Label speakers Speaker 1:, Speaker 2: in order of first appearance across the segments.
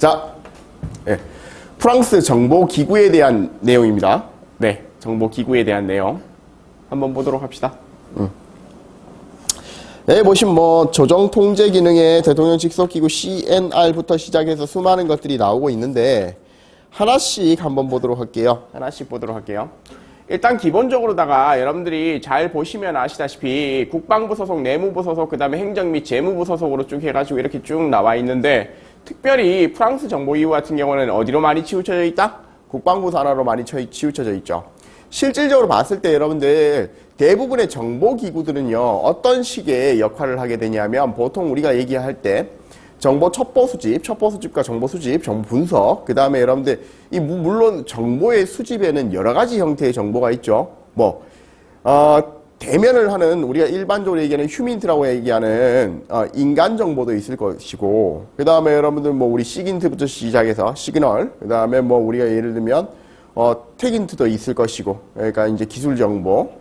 Speaker 1: 자, 네. 프랑스 정보기구에 대한 내용입니다. 네, 정보기구에 대한 내용 한번 보도록 합시다. 네, 보시면 뭐 조정 통제 기능에 대통령 직속기구 CNR부터 시작해서 수많은 것들이 나오고 있는데 하나씩 한번 보도록 할게요. 하나씩 보도록 할게요. 일단 기본적으로다가 여러분들이 잘 보시면 아시다시피 국방부 소속, 내무부 소속, 그 다음에 행정 및 재무부 소속으로 쭉 해가지고 이렇게 쭉 나와 있는데 특별히 프랑스 정보기구 같은 경우는 어디로 많이 치우쳐져 있다? 국방부 산하로 많이 치우쳐져 있죠. 실질적으로 봤을 때 여러분들 대부분의 정보기구들은요 어떤 식의 역할을 하게 되냐면 보통 우리가 얘기할 때 정보 첩보 수집과 정보 수집, 정보 분석, 그 다음에 여러분들 물론 정보의 수집에는 여러 가지 형태의 정보가 있죠. 대면을 하는 우리가 일반적으로 얘기하는 휴민트라고 얘기하는 인간 정보도 있을 것이고, 그 다음에 여러분들 뭐 우리 시긴트부터 시작해서 시그널, 그 다음에 뭐 우리가 예를 들면 택인트도 있을 것이고, 그러니까 이제 기술 정보,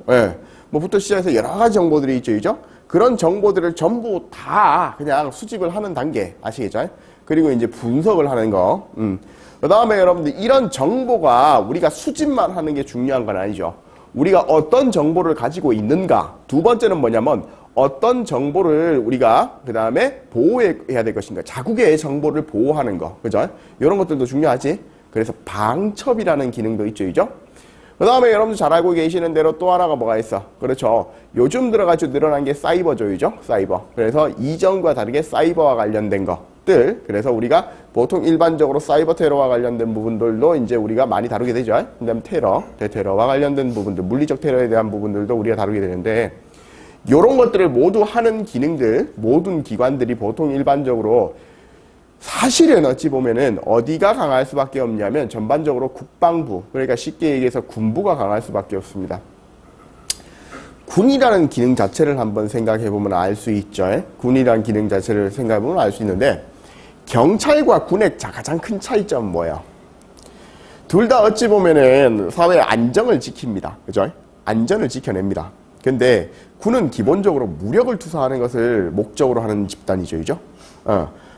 Speaker 1: 뭐부터 시작해서 여러 가지 정보들이 있죠. 그런 정보들을 전부 다 그냥 수집을 하는 단계 아시겠죠? 그리고 이제 분석을 하는 거. 그 다음에 여러분들 이런 정보가 우리가 수집만 하는 게 중요한 건 아니죠. 우리가 어떤 정보를 가지고 있는가. 두 번째는 뭐냐면 어떤 정보를 우리가 그 다음에 보호해야 될 것인가. 자국의 정보를 보호하는 거. 그죠? 이런 것들도 중요하지. 그래서 방첩이라는 기능도 있죠. 그 다음에 여러분들 잘 알고 계시는 대로 또 하나가 뭐가 있어? 그렇죠. 요즘 들어가지고 늘어난 게 사이버조이죠. 사이버. 그래서 이전과 다르게 사이버와 관련된 것들. 그래서 우리가 보통 일반적으로 사이버 테러와 관련된 부분들도 이제 우리가 많이 다루게 되죠. 그 다음에 테러, 대테러와 관련된 부분들, 물리적 테러에 대한 부분들도 우리가 다루게 되는데 이런 것들을 모두 하는 기능들, 모든 기관들이 보통 일반적으로 사실은 어찌 보면은 어디가 강할 수밖에 없냐면 전반적으로 국방부, 그러니까 쉽게 얘기해서 군부가 강할 수밖에 없습니다. 군이라는 기능 자체를 한번 생각해 보면 알 수 있죠. 군이라는 기능 자체를 생각해 보면 알 수 있는데 경찰과 군의 가장 큰 차이점은 뭐예요? 둘 다 어찌 보면은 사회 안정을 지킵니다. 그죠? 안전을 지켜냅니다. 근데 군은 기본적으로 무력을 투사하는 것을 목적으로 하는 집단이죠. 그죠?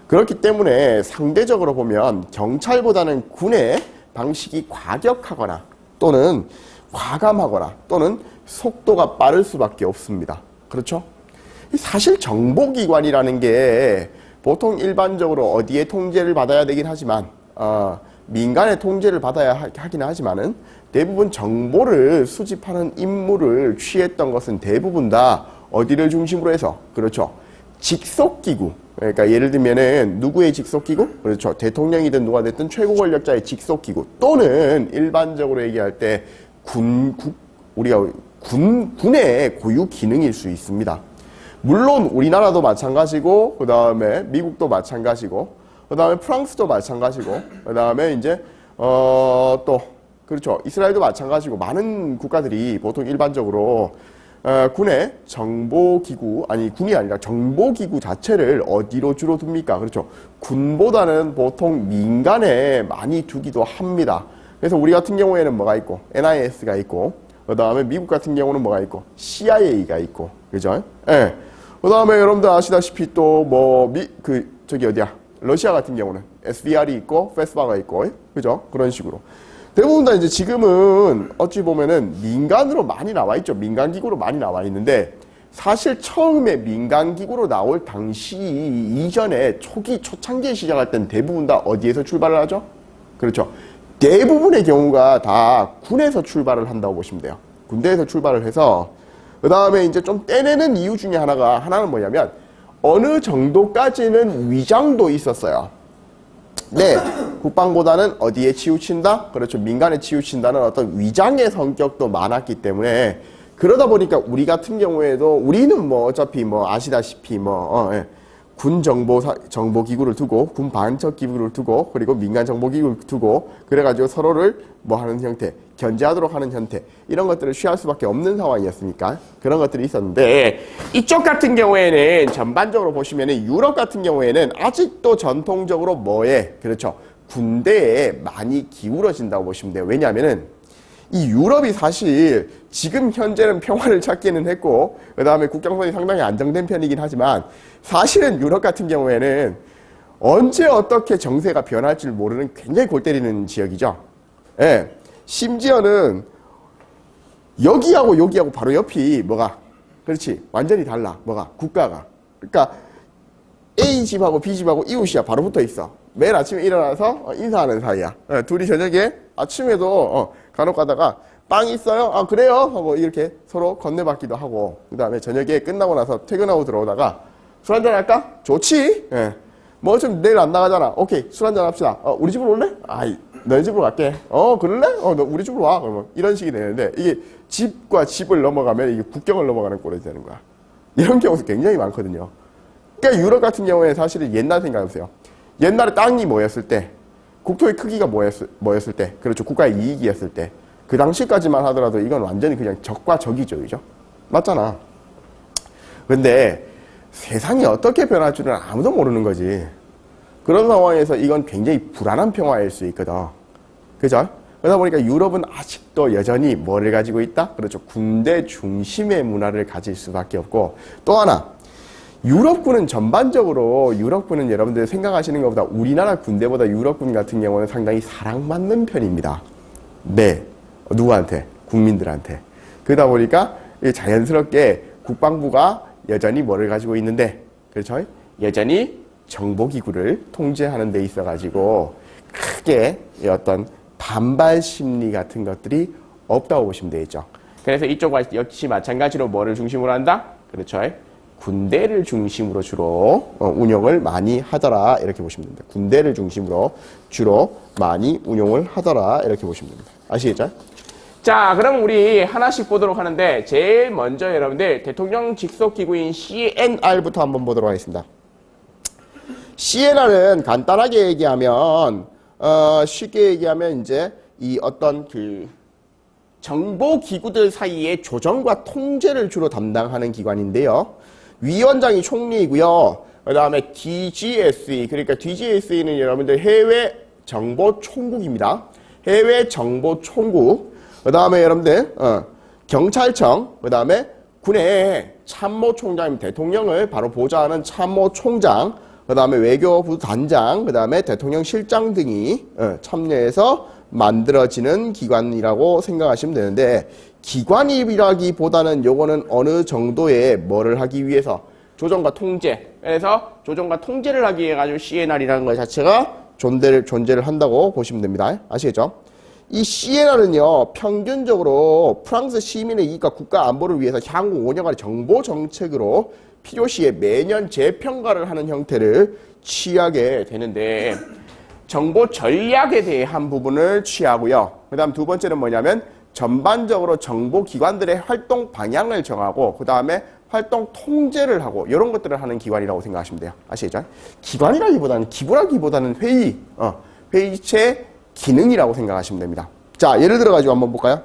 Speaker 1: 그렇기 때문에 상대적으로 보면 경찰보다는 군의 방식이 과격하거나 또는 과감하거나 또는 속도가 빠를 수밖에 없습니다. 그렇죠? 사실 정보기관이라는 게 보통 일반적으로 어디에 통제를 받아야 되긴 하지만 민간의 통제를 받아야 하긴 하지만은 대부분 정보를 수집하는 임무를 취했던 것은 대부분 다 어디를 중심으로 해서 그렇죠? 직속기구. 그러니까 예를 들면은 누구의 직속기구? 그렇죠. 대통령이든 누가 됐든 최고 권력자의 직속기구 또는 일반적으로 얘기할 때 우리가 군의 고유 기능일 수 있습니다. 물론 우리나라도 마찬가지고 그 다음에 미국도 마찬가지고 그 다음에 프랑스도 마찬가지고 그 다음에 이제 또 그렇죠. 이스라엘도 마찬가지고 많은 국가들이 보통 일반적으로 군의 정보기구, 군이 아니라 정보기구 자체를 어디로 주로 둡니까? 그렇죠. 군보다는 보통 민간에 많이 두기도 합니다. 그래서 우리 같은 경우에는 뭐가 있고, NIS가 있고, 그 다음에 미국 같은 경우는 뭐가 있고, CIA가 있고, 그죠? 예. 그 다음에 여러분들 아시다시피 또 러시아 같은 경우는 SVR이 있고, 페스바가 있고, 그죠? 그런 식으로. 대부분 다 이제 지금은 어찌 보면은 민간으로 많이 나와 있죠. 민간기구로 많이 나와 있는데 사실 처음에 민간기구로 나올 당시 이전에 초창기에 시작할 땐 대부분 다 어디에서 출발을 하죠? 그렇죠. 대부분의 경우가 다 군에서 출발을 한다고 보시면 돼요. 군대에서 출발을 해서 그 다음에 이제 좀 떼내는 이유 중에 하나는 뭐냐면 어느 정도까지는 위장도 있었어요. 네, 국방보다는 어디에 치우친다? 그렇죠. 민간에 치우친다는 어떤 위장의 성격도 많았기 때문에 그러다 보니까 우리 같은 경우에도 우리는 뭐 어차피 뭐 아시다시피 군 정보기구를 두고 군 반첩기구를 두고 그리고 민간 정보기구를 두고 그래가지고 서로를 뭐 하는 형태 견제하도록 하는 형태 이런 것들을 취할 수밖에 없는 상황이었으니까 그런 것들이 있었는데 이쪽 같은 경우에는 전반적으로 보시면은 유럽 같은 경우에는 아직도 전통적으로 그렇죠. 군대에 많이 기울어진다고 보시면 돼요. 왜냐하면은 이 유럽이 사실 지금 현재는 평화를 찾기는 했고 그 다음에 국경선이 상당히 안정된 편이긴 하지만 사실은 유럽 같은 경우에는 언제 어떻게 정세가 변할지 모르는 굉장히 골 때리는 지역이죠. 예. 심지어는 여기하고 여기하고 바로 옆이 뭐가? 그렇지. 완전히 달라. 뭐가? 국가가. 그러니까 A집하고 B집하고 이웃이야. 바로 붙어 있어. 매일 아침에 일어나서 인사하는 사이야. 예. 둘이 저녁에 아침에도 간혹 가다가 빵 있어요? 아 그래요? 하고 이렇게 서로 건네받기도 하고 그 다음에 저녁에 끝나고 나서 퇴근하고 들어오다가 술 한잔 할까? 좋지. 예. 뭐 좀 내일 안 나가잖아. 오케이 술 한잔 합시다. 우리 집으로 올래? 아이 너희 집으로 갈게. 그럴래? 너 우리 집으로 와. 그러면 이런 식이 되는데 이게 집과 집을 넘어가면 이게 국경을 넘어가는 꼴이 되는 거야. 이런 경우도 굉장히 많거든요. 그러니까 유럽 같은 경우에 사실은 옛날 생각해보세요. 옛날에 땅이 뭐였을 때 국토의 크기가 뭐였을 때 그렇죠. 국가의 이익이었을 때 그 당시까지만 하더라도 이건 완전히 그냥 적과 적이죠. 그죠? 맞잖아. 근데 세상이 어떻게 변할 줄은 아무도 모르는 거지. 그런 상황에서 이건 굉장히 불안한 평화일 수 있거든. 그죠? 그러다 보니까 유럽은 아직도 여전히 뭐를 가지고 있다? 그렇죠. 군대 중심의 문화를 가질 수밖에 없고 또 하나 유럽군은 전반적으로 유럽군은 여러분들 생각하시는 것보다 우리나라 군대보다 유럽군 같은 경우는 상당히 사랑받는 편입니다. 네. 누구한테? 국민들한테. 그러다 보니까 자연스럽게 국방부가 여전히 뭐를 가지고 있는데 그렇죠? 여전히 정보기구를 통제하는 데 있어가지고 크게 어떤 반발 심리 같은 것들이 없다고 보시면 되겠죠. 그래서 이쪽과 역시 마찬가지로 뭐를 중심으로 한다? 그렇죠? 군대를 중심으로 주로 운영을 많이 하더라 이렇게 보시면 됩니다. 군대를 중심으로 주로 많이 운용을 하더라 이렇게 보시면 됩니다. 아시겠죠? 자, 그럼 우리 하나씩 보도록 하는데 제일 먼저 여러분들 대통령 직속기구인 CNR부터 한번 보도록 하겠습니다. CNR은 간단하게 얘기하면 쉽게 얘기하면 이제 이 어떤 그 정보기구들 사이의 조정과 통제를 주로 담당하는 기관인데요. 위원장이 총리이고요. 그 다음에 DGSE, 그러니까 DGSE는 여러분들 해외정보총국입니다. 해외정보총국. 그 다음에 여러분들 경찰청, 그 다음에 군의 참모총장, 대통령을 바로 보좌하는 참모총장, 그 다음에 외교부 단장, 그 다음에 대통령실장 등이 참여해서 만들어지는 기관이라고 생각하시면 되는데 기관이라기보다는 요거는 어느 정도의 뭐를 하기 위해서 조정과 통제, 그래서 조정과 통제를 하기 위해 가지고 CNR이라는 것 자체가 존재를 한다고 보시면 됩니다. 아시겠죠? 이 CNR은요 평균적으로 프랑스 시민의 이익과 국가 안보를 위해서 향후 5년간의 정보 정책으로 필요시에 매년 재평가를 하는 형태를 취하게 되는데 정보 전략에 대한 부분을 취하고요. 그 다음 두 번째는 뭐냐면 전반적으로 정보기관들의 활동 방향을 정하고 그 다음에 활동 통제를 하고 이런 것들을 하는 기관이라고 생각하시면 돼요. 아시겠죠? 기관이라기보다는 기구라기보다는 회의체 기능이라고 생각하시면 됩니다. 자, 예를 들어 가지고 한번 볼까요?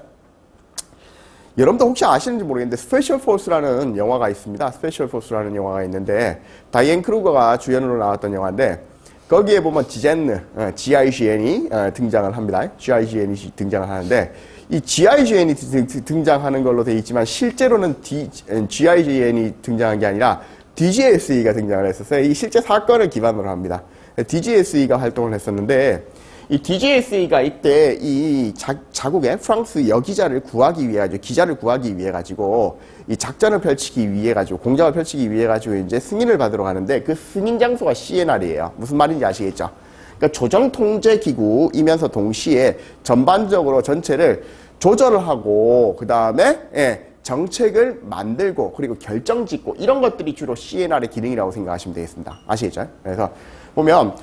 Speaker 1: 여러분도 혹시 아시는지 모르겠는데 스페셜 포스라는 영화가 있습니다. 스페셜 포스라는 영화가 있는데 다이앤 크루거가 주연으로 나왔던 영화인데 거기에 보면 지젠느, GIGN이 등장을 합니다. GIGN이 등장을 하는데 이 GIGN이 등장하는 걸로 되어 있지만 실제로는 GIGN이 등장한 게 아니라 DGSE가 등장을 했었어요. 이 실제 사건을 기반으로 합니다. DGSE가 활동을 했었는데 이 DGSE가 이때 이 자국의 프랑스 여기자를 구하기 위해 가지고 기자를 구하기 위해 가지고 이 작전을 펼치기 위해 가지고 공작을 펼치기 위해 가지고 이제 승인을 받으러 가는데 그 승인 장소가 CNR이에요. 무슨 말인지 아시겠죠? 그러니까 조정 통제 기구이면서 동시에 전반적으로 전체를 조절을 하고 그 다음에 정책을 만들고 그리고 결정 짓고 이런 것들이 주로 CNR의 기능이라고 생각하시면 되겠습니다. 아시겠죠? 그래서 보면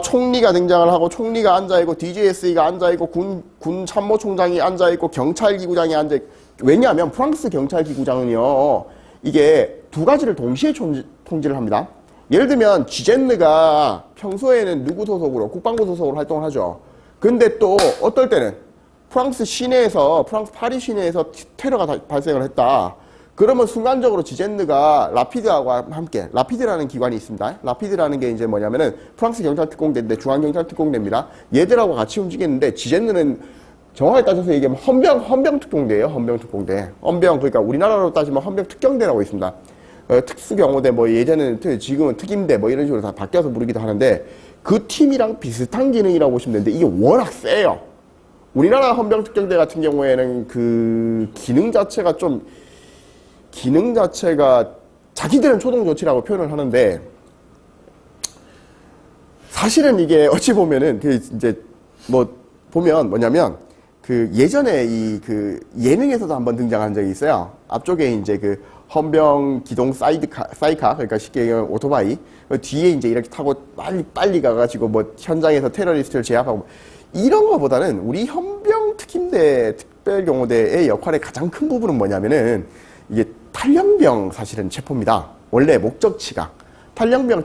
Speaker 1: 총리가 등장을 하고 총리가 앉아있고 DGSE가 앉아있고 군 참모총장이 앉아있고 경찰기구장이 앉아있고 왜냐하면 프랑스 경찰기구장은요 이게 두 가지를 동시에 통제를 합니다. 예를 들면 지젠느가 평소에는 누구 소속으로 국방부 소속으로 활동을 하죠. 근데 또 어떨 때는 프랑스 시내에서 프랑스 파리 시내에서 테러가 발생을 했다. 그러면 순간적으로 지젠느가 라피드하고 함께 라피드라는 기관이 있습니다. 라피드라는 게 이제 뭐냐면은 프랑스 경찰 특공대인데 중앙 경찰 특공대입니다. 얘들하고 같이 움직이는데 지젠느는 정확하게 따져서 얘기하면 헌병 특공대예요. 헌병 특공대. 헌병 그러니까 우리나라로 따지면 헌병 특경대라고 있습니다. 특수경호대, 뭐 예전에는 지금은 특임대 뭐 이런 식으로 다 바뀌어서 부르기도 하는데 그 팀이랑 비슷한 기능이라고 보시면 되는데 이게 워낙 세요. 우리나라 헌병특경대 같은 경우에는 그 기능 자체가 자기들은 초동조치라고 표현을 하는데 사실은 이게 어찌 보면은 그 이제 뭐 보면 뭐냐면 그 예전에 그 예능에서도 한번 등장한 적이 있어요. 앞쪽에 이제 그 헌병 기동 사이카 그러니까 쉽게 얘기하면 오토바이 뒤에 이제 이렇게 타고 빨리 가가지고 뭐 현장에서 테러리스트를 제압하고 이런 거보다는 우리 헌병 특임대 특별경호대의 역할의 가장 큰 부분은 뭐냐면은 이게 탈영병 사실은 체포입니다. 원래 목적치가 탈영병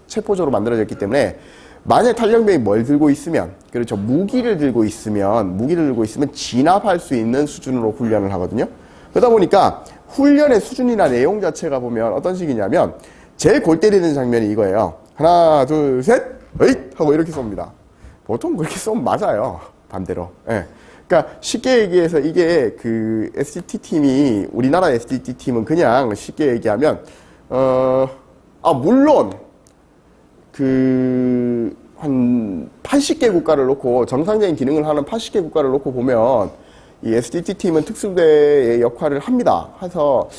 Speaker 1: 체포조로 만들어졌기 때문에 만약 탈영병이 뭘 들고 있으면 그렇죠 무기를 들고 있으면 진압할 수 있는 수준으로 훈련을 하거든요. 그러다 보니까 훈련의 수준이나 내용 자체가 보면 어떤 식이냐면 제일 골 때리는 장면이 이거예요. 하나 둘 셋 으잇 하고 이렇게 쏩니다. 보통 그렇게 쏘면 맞아요. 반대로. 예. 그러니까 쉽게 얘기해서 이게 그 SDT 팀이 우리나라 SDT 팀은 그냥 쉽게 얘기하면 물론 그 한 80개 국가를 놓고 정상적인 기능을 하는 80개 국가를 놓고 보면 이 SDT 팀은 특수대의 역할을 합니다. 해서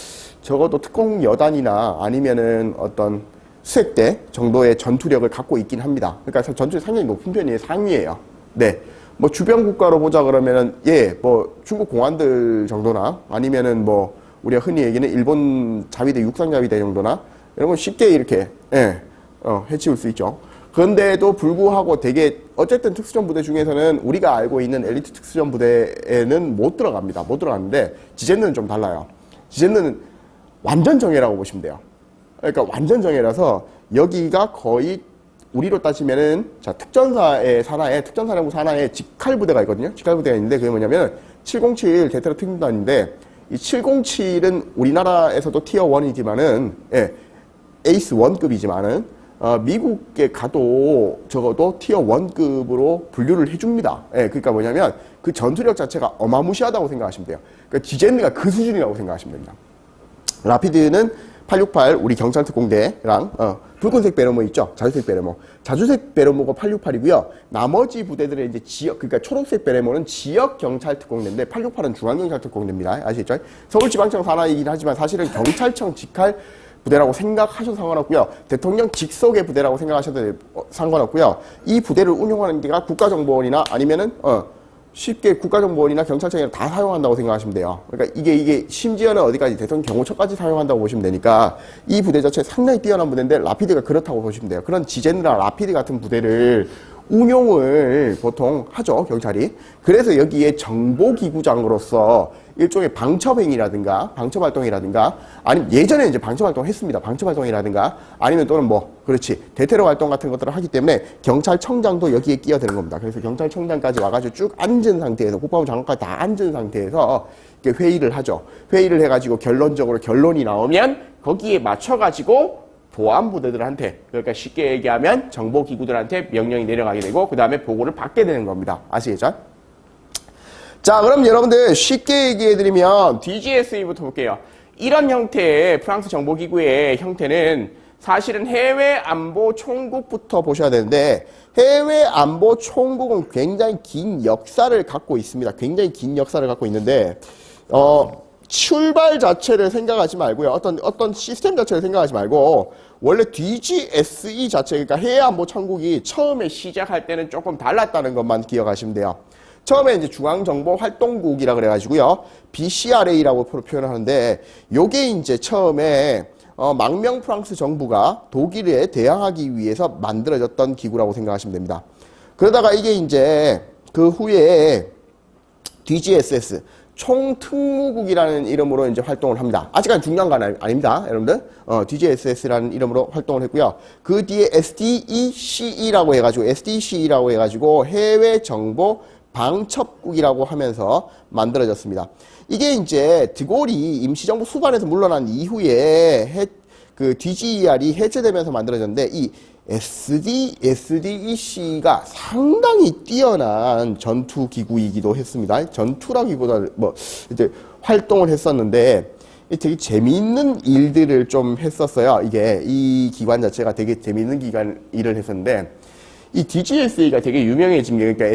Speaker 1: 적어도 특공 여단이나 아니면은 어떤 수색대 정도의 전투력을 갖고 있긴 합니다. 그러니까 전투력이 상당히 높은 편이에요. 상위예요. 네. 뭐 주변 국가로 보자 그러면은 뭐 중국 공안들 정도나 아니면은 뭐 우리가 흔히 얘기는 일본 자위대 육상 자위대 정도나 이런 건 쉽게 이렇게 해치울 수 있죠. 그런데도 불구하고 되게 어쨌든 특수전 부대 중에서는 우리가 알고 있는 엘리트 특수전 부대에는 못 들어갑니다. 못 들어갔는데 지젠느는 좀 달라요. 지젠느는 완전 정예라고 보시면 돼요. 그러니까 완전 정예라서 여기가 거의 우리로 따지면은 자 특전사의 산하에 특전사령부 산하에 직할 부대가 있거든요. 직할 부대가 있는데 그게 뭐냐면 707 대테러 특임단인데 이 707은 우리나라에서도 티어 1이지만은 에이스 1급이지만은 미국에 가도 적어도 티어 1급으로 분류를 해줍니다. 그러니까 뭐냐면 그 전투력 자체가 어마무시하다고 생각하시면 돼요. 그러니까 지젠느가 그 수준이라고 생각하시면 됩니다. 라피드는 868 우리 경찰특공대랑 붉은색 베르모 있죠? 자주색 베르모. 자주색 베르모가 868이고요. 나머지 부대들의 이제 지역, 그러니까 초록색 베르모는 지역 경찰특공대인데 868은 중앙경찰특공대입니다. 아시겠죠? 서울지방청 산하이긴 하지만 사실은 경찰청 직할 부대라고 생각하셔도 상관없고요. 대통령 직속의 부대라고 생각하셔도 상관없고요. 이 부대를 운용하는 데가 국가정보원이나 아니면은 쉽게 국가정보원이나 경찰청이나 다 사용한다고 생각하시면 돼요. 그러니까 이게 심지어는 어디까지 대통령 경호처까지 사용한다고 보시면 되니까 이 부대 자체 상당히 뛰어난 부대인데 라피드가 그렇다고 보시면 돼요. 그런 지젠느나 라피드 같은 부대를 운용을 보통 하죠, 경찰이. 그래서 여기에 정보기구장으로서 일종의 방첩행위라든가 방첩활동이라든가 아니면 예전에 이제 방첩활동을 했습니다. 방첩활동이라든가 아니면 또는 그렇지 대테러 활동 같은 것들을 하기 때문에 경찰청장도 여기에 끼어드는 겁니다. 그래서 경찰청장까지 와가지고 쭉 앉은 상태에서 국방부 장관까지 다 앉은 상태에서 이렇게 회의를 하죠. 회의를 해가지고 결론적으로 결론이 나오면 거기에 맞춰가지고 보안부대들한테 그러니까 쉽게 얘기하면 정보기구들한테 명령이 내려가게 되고 그 다음에 보고를 받게 되는 겁니다. 아시겠죠? 자, 그럼 여러분들 쉽게 얘기해드리면 DGSE부터 볼게요. 이런 형태의 프랑스 정보기구의 형태는 사실은 해외안보총국부터 보셔야 되는데 해외안보총국은 굉장히 긴 역사를 갖고 있습니다. 굉장히 긴 역사를 갖고 있는데 출발 자체를 생각하지 말고요. 어떤 시스템 자체를 생각하지 말고 원래 DGSE 자체 그러니까 해외안보총국이 처음에 시작할 때는 조금 달랐다는 것만 기억하시면 돼요. 처음에 이제 중앙정보활동국이라 그래가지고요. BCRA라고 표현하는데 요게 이제 처음에 망명 프랑스 정부가 독일에 대항하기 위해서 만들어졌던 기구라고 생각하시면 됩니다. 그러다가 이게 이제 그 후에 DGSS 총특무국이라는 이름으로 이제 활동을 합니다. 아직까지 중요한 건 아닙니다, 여러분들. DGSS라는 이름으로 활동을 했고요. 그 뒤에 SDECE라고 해가지고 해외 정보 방첩국이라고 하면서 만들어졌습니다. 이게 이제 드골이 임시정부 수반에서 물러난 이후에 그 DGER이 해체되면서 만들어졌는데 이 SDEC가 상당히 뛰어난 전투기구이기도 했습니다. 전투라기보다 이제 활동을 했었는데 되게 재미있는 일들을 좀 했었어요. 이 기관 자체가 되게 재미있는 일을 했었는데, 이 DGSE가 되게 유명해진 게, 그러니까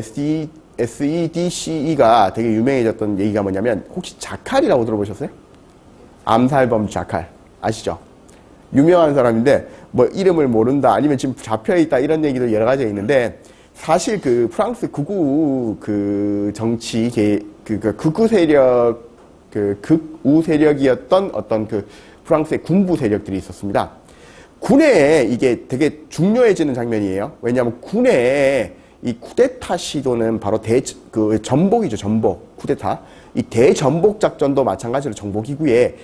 Speaker 1: SEDCE가 되게 유명해졌던 얘기가 뭐냐면, 혹시 자칼이라고 들어보셨어요? 암살범 자칼. 아시죠? 유명한 사람인데, 뭐, 이름을 모른다, 아니면 지금 잡혀있다, 이런 얘기도 여러 가지가 있는데, 사실 그 프랑스 극우 그 정치, 극우 세력, 극우 세력이었던 어떤 그 프랑스의 군부 세력들이 있었습니다. 군에 이게 되게 중요해지는 장면이에요. 왜냐하면 군에 이 쿠데타 시도는 바로 전복이죠, 전복. 쿠데타. 이 대전복 작전도 마찬가지로 정보기구의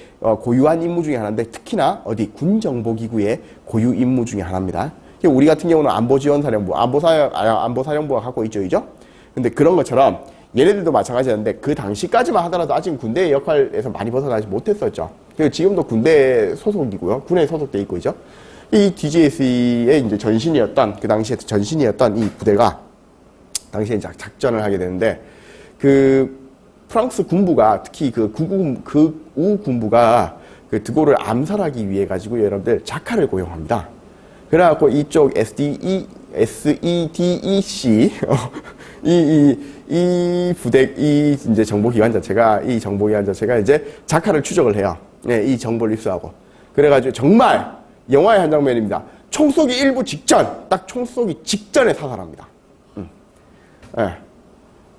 Speaker 1: 고유한 임무 중에 하나인데, 특히나 군정보기구의 고유 임무 중에 하나입니다. 우리 같은 경우는 안보지원사령부, 안보사령부가 갖고 있죠, 이죠? 근데 그런 것처럼 얘네들도 마찬가지였는데, 그 당시까지만 하더라도 아직 군대의 역할에서 많이 벗어나지 못했었죠. 그리고 지금도 군대 소속이고요. 군에 소속돼 있고, 있죠? 이 DGSE의 이제 전신이었던, 그 당시에 전신이었던 이 부대가 당시에 작전을 하게 되는데, 프랑스 군부가, 특히 극우 군부가 드골을 암살하기 위해 가지고 여러분들 자칼을 고용합니다. 그래갖고 이쪽 SEDEC, 이 부대, 이제 정보기관 자체가 이제 자칼을 추적을 해요. 네, 이 정보를 입수하고. 그래가지고 정말 영화의 한 장면입니다. 총쏘기 일부 직전, 딱 총쏘기 직전에 사살합니다. 네.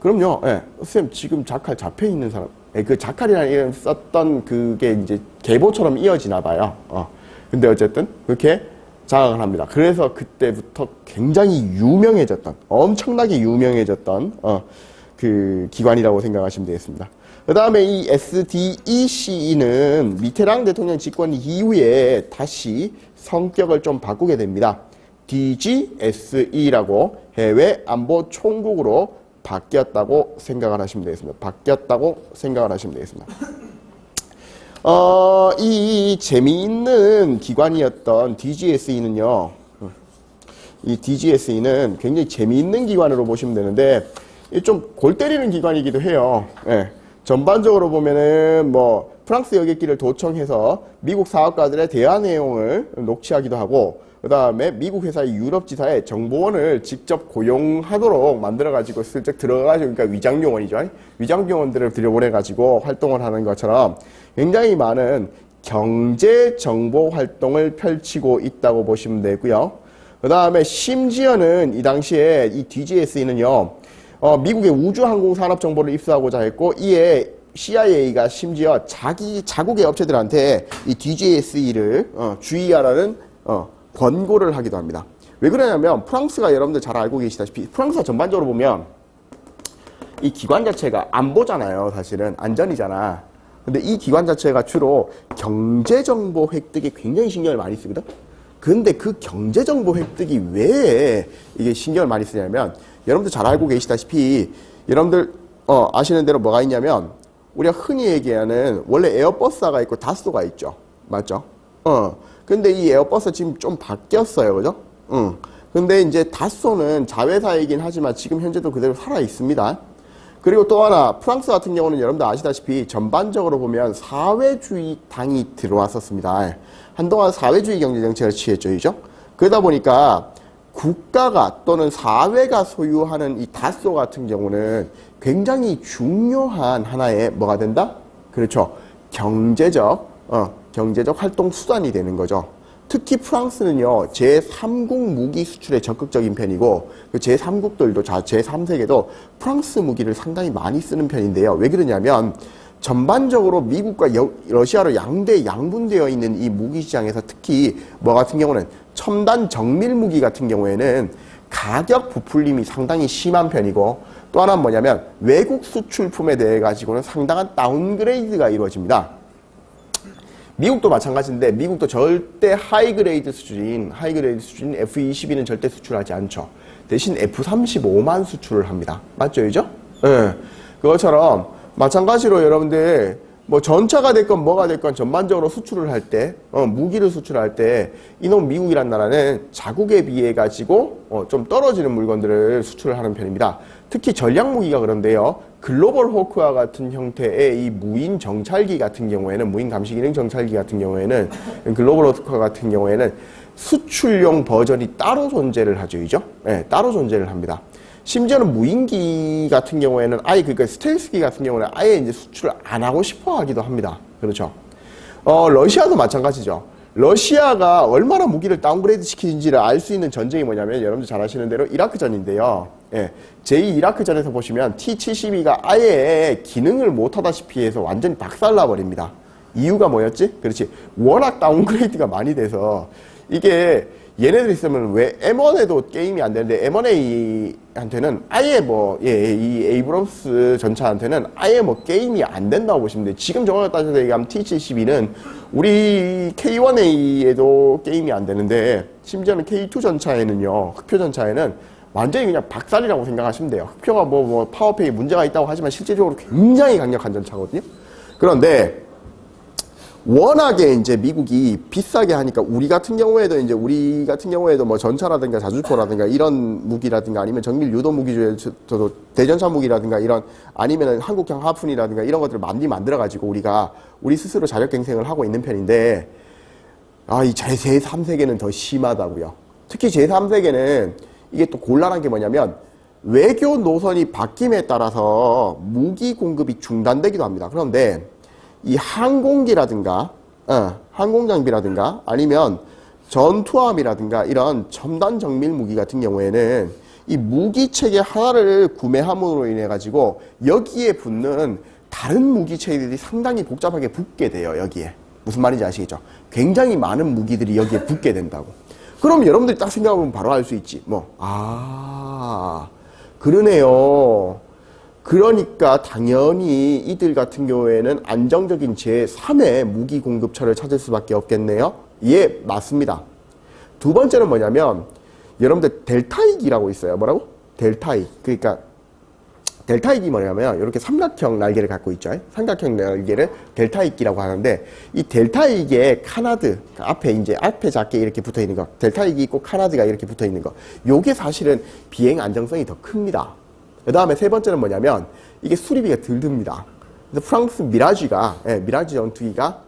Speaker 1: 그럼요, 쌤, 지금 자칼 잡혀있는 사람, 그 자칼이라는 이름 썼던 그게 이제 계보처럼 이어지나 봐요. 근데 어쨌든 그렇게 장악을 합니다. 그래서 그때부터 굉장히 엄청나게 유명해졌던, 그 기관이라고 생각하시면 되겠습니다. 그 다음에 이 SDEC는 미테랑 대통령 집권 이후에 다시 성격을 좀 바꾸게 됩니다. DGSE라고 해외 안보 총국으로 바뀌었다고 생각을 하시면 되겠습니다. 이 재미있는 기관이었던 DGSE는요, 이 DGSE는 굉장히 재미있는 기관으로 보시면 되는데, 좀 골 때리는 기관이기도 해요. 예. 전반적으로 보면은 뭐 프랑스 여객기를 도청해서 미국 사업가들의 대화 내용을 녹취하기도 하고, 그 다음에 미국 회사의 유럽 지사에 정보원을 직접 고용하도록 만들어가지고 슬쩍 들어가가지고, 그러니까 위장요원이죠. 위장요원들을 들여보내가지고 활동을 하는 것처럼 굉장히 많은 경제 정보 활동을 펼치고 있다고 보시면 되고요. 그 다음에 심지어는 이 당시에 이 DGSE는요, 미국의 우주항공산업 정보를 입수하고자 했고, 이에 CIA가 심지어 자국의 업체들한테 이 DGSE를 주의하라는 권고를 하기도 합니다. 왜 그러냐면, 프랑스가 여러분들 잘 알고 계시다시피 프랑스가 전반적으로 보면 이 기관 자체가 안보잖아요. 사실은 안전이잖아. 근데 이 기관 자체가 주로 경제정보 획득에 굉장히 신경을 많이 쓰거든. 근데 그 경제정보 획득이 왜 이게 신경을 많이 쓰냐면, 여러분들 잘 알고 계시다시피, 여러분들 아시는 대로 뭐가 있냐면, 우리가 흔히 얘기하는 원래 에어버스가 있고 다소가 있죠. 맞죠? 근데 이 에어버스 지금 좀 바뀌었어요. 그죠? 근데 이제 다소는 자회사이긴 하지만 지금 현재도 그대로 살아 있습니다. 그리고 또 하나, 프랑스 같은 경우는 여러분들 아시다시피 전반적으로 보면 사회주의 당이 들어왔었습니다. 한동안 사회주의 경제정책을 취했죠. 그죠? 그러다 보니까 국가가 또는 사회가 소유하는 이 다소 같은 경우는 굉장히 중요한 하나의 뭐가 된다? 그렇죠. 경제적 활동 수단이 되는 거죠. 특히 프랑스는요, 제3국 무기 수출에 적극적인 편이고, 그 제3국들도, 제3세계도 프랑스 무기를 상당히 많이 쓰는 편인데요. 왜 그러냐면, 전반적으로 미국과 러시아로 양분되어 있는 이 무기 시장에서 특히 뭐 같은 경우는 첨단 정밀 무기 같은 경우에는 가격 부풀림이 상당히 심한 편이고, 또 하나는 뭐냐면 외국 수출품에 대해 가지고는 상당한 다운그레이드가 이루어집니다. 미국도 마찬가지인데, 미국도 절대 하이그레이드 수준인 F-22는 절대 수출하지 않죠. 대신 F-35만 수출을 합니다. 맞죠, 이죠? 네. 그것처럼 마찬가지로 여러분들 뭐 전차가 됐건 뭐가 됐건 전반적으로 수출을 할 때, 무기를 수출할 때 이놈 미국이란 나라는 자국에 비해 가지고 좀 떨어지는 물건들을 수출을 하는 편입니다. 특히 전략무기가 그런데요. 글로벌 호크와 같은 형태의 이 무인 정찰기 같은 경우에는, 무인 감시 기능 정찰기 같은 경우에는, 글로벌 호크와 같은 경우에는 수출용 버전이 따로 존재를 하죠. 이죠? 네, 따로 존재를 합니다. 심지어는 무인기 같은 경우에는 아예, 그러니까 스텔스기 같은 경우는 아예 이제 수출을 안 하고 싶어 하기도 합니다. 그렇죠. 러시아도 마찬가지죠. 러시아가 얼마나 무기를 다운그레이드 시키는지를 알 수 있는 전쟁이 뭐냐면, 여러분들 잘 아시는 대로 이라크전인데요. 예, 제2 이라크전에서 보시면 T-72가 아예 기능을 못하다시피 해서 완전히 박살나버립니다. 이유가 뭐였지? 그렇지. 워낙 다운그레이드가 많이 돼서, 이게 얘네들 있으면 왜 M1에도 게임이 안 되는데, M1A한테는 아예 뭐, 예, 이 에이브럼스 전차한테는 아예 뭐 게임이 안 된다고 보시면 돼요. 지금 정확하게 따져서 얘기하면 T-72는 우리 K1A에도 게임이 안 되는데, 심지어는 K2 전차에는요, 흑표 전차에는 완전히 그냥 박살이라고 생각하시면 돼요. 흑표가 뭐 파워팩에 문제가 있다고 하지만 실제적으로 굉장히 강력한 전차거든요. 그런데 워낙에 이제 미국이 비싸게 하니까 우리 같은 경우에도 뭐 전차라든가 자주포라든가 이런 무기라든가 아니면 정밀 유도 무기 중에서도 대전차 무기라든가 이런, 아니면은 한국형 하푼이라든가 이런 것들을 많이 만들어 가지고 우리 스스로 자력갱생을 하고 있는 편인데, 이 제3세계는 더 심하다고요. 특히 제3세계는 이게 또 곤란한 게 뭐냐면, 외교 노선이 바뀜에 따라서 무기 공급이 중단되기도 합니다. 그런데 이 항공기라든가 항공장비라든가 아니면 전투함이라든가 이런 첨단 정밀 무기 같은 경우에는 이 무기체계 하나를 구매함으로 인해 가지고 여기에 붙는 다른 무기체들이 상당히 복잡하게 붙게 돼요. 여기에 무슨 말인지 아시겠죠? 굉장히 많은 무기들이 여기에 붙게 된다고. 그럼 여러분들이 딱 생각해보면 바로 알 수 있지. 그러네요. 그러니까 당연히 이들 같은 경우에는 안정적인 제3의 무기 공급처를 찾을 수밖에 없겠네요. 예, 맞습니다. 두 번째는 뭐냐면, 여러분들 델타익이라고 있어요. 뭐라고? 델타익. 그러니까 델타익이 뭐냐면 이렇게 삼각형 날개를 갖고 있죠. 삼각형 날개를 델타익이라고 하는데, 이 델타익의 카나드, 앞에 작게 이렇게 붙어 있는 거, 델타익이 있고 카나드가 이렇게 붙어 있는 거, 요게 사실은 비행 안정성이 더 큽니다. 그 다음에 세 번째는 뭐냐면, 이게 수리비가 덜 듭니다. 그래서 프랑스 미라지 전투기가